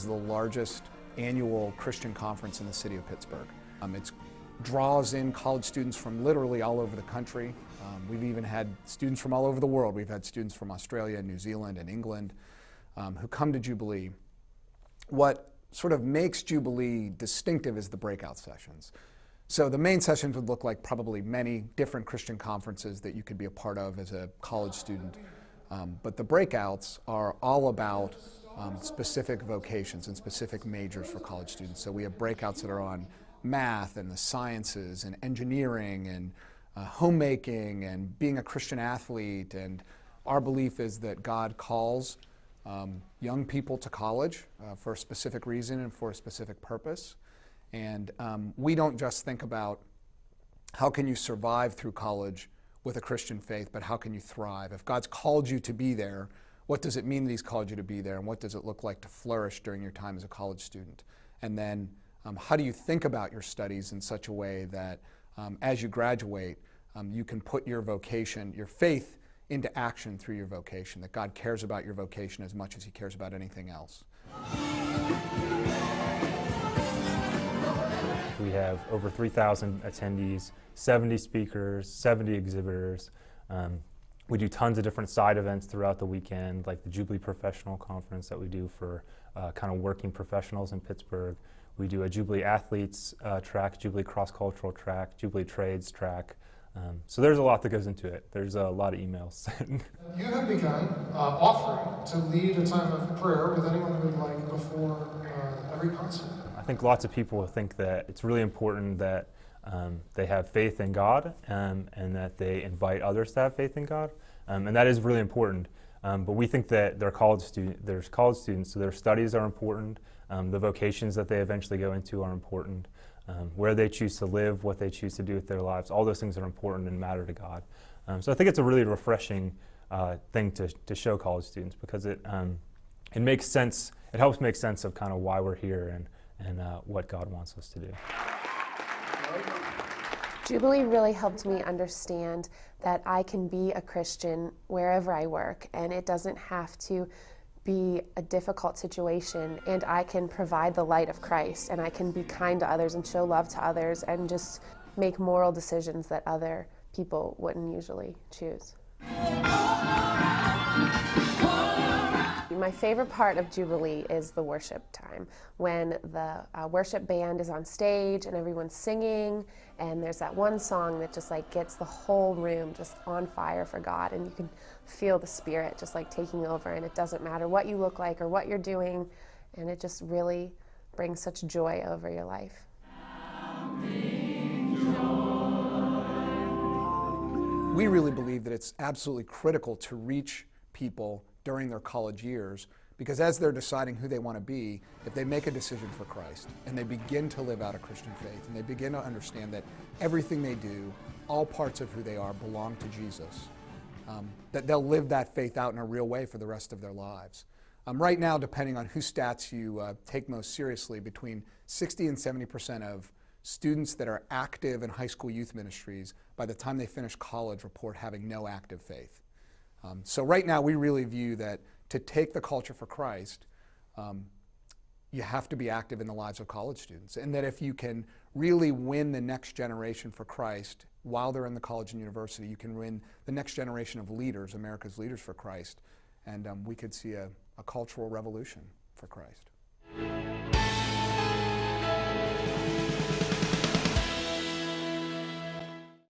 is the largest annual Christian conference in the city of Pittsburgh. It draws in college students from literally all over the country. We've even had students from all over the world. We've had students from Australia, New Zealand, and England who come to Jubilee. What sort of makes Jubilee distinctive is the breakout sessions. So the main sessions would look like probably many different Christian conferences that you could be a part of as a college student. But the breakouts are all about specific vocations and specific majors for college students. So we have breakouts that are on math and the sciences and engineering and homemaking and being a Christian athlete. And our belief is that God calls young people to college for a specific reason and for a specific purpose. And we don't just think about how can you survive through college with a Christian faith, but how can you thrive? If God's called you to be there, what does it mean that He's called you to be there, and what does it look like to flourish during your time as a college student? And then how do you think about your studies in such a way that as you graduate, you can put your vocation, your faith, into action through your vocation, that God cares about your vocation as much as He cares about anything else. We have over 3,000 attendees, 70 speakers, 70 exhibitors. We do tons of different side events throughout the weekend, like the Jubilee Professional Conference that we do for kind of working professionals in Pittsburgh. We do a Jubilee Athletes track, Jubilee Cross-Cultural track, Jubilee Trades track. So there's a lot that goes into it. There's a lot of emails. You have begun offering to lead a time of prayer with anyone who would like before every concert. I think lots of people think that it's really important that they have faith in God and that they invite others to have faith in God, and that is really important. But we think that there's college students, so their studies are important. The vocations that they eventually go into are important. Where they choose to live, what they choose to do with their lives, all those things are important and matter to God. So I think it's a really refreshing thing to show college students, because it makes sense. It helps make sense of kind of why we're here and what God wants us to do. Jubilee really helped me understand that I can be a Christian wherever I work, and it doesn't have to be a difficult situation, and I can provide the light of Christ, and I can be kind to others and show love to others and just make moral decisions that other people wouldn't usually choose. My favorite part of Jubilee is the worship time, when the worship band is on stage and everyone's singing, and there's that one song that just like gets the whole room just on fire for God, and you can feel the Spirit just like taking over, and it doesn't matter what you look like or what you're doing, and it just really brings such joy over your life. We really believe that it's absolutely critical to reach people during their college years, because as they're deciding who they want to be, if they make a decision for Christ and they begin to live out a Christian faith and they begin to understand that everything they do, all parts of who they are, belong to Jesus, that they'll live that faith out in a real way for the rest of their lives. Right now, depending on whose stats you take most seriously, between 60 and 70% of students that are active in high school youth ministries, by the time they finish college, report having no active faith. So right now, we really view that to take the culture for Christ, you have to be active in the lives of college students. And that if you can really win the next generation for Christ while they're in the college and university, you can win the next generation of leaders, America's leaders for Christ. And we could see a cultural revolution for Christ.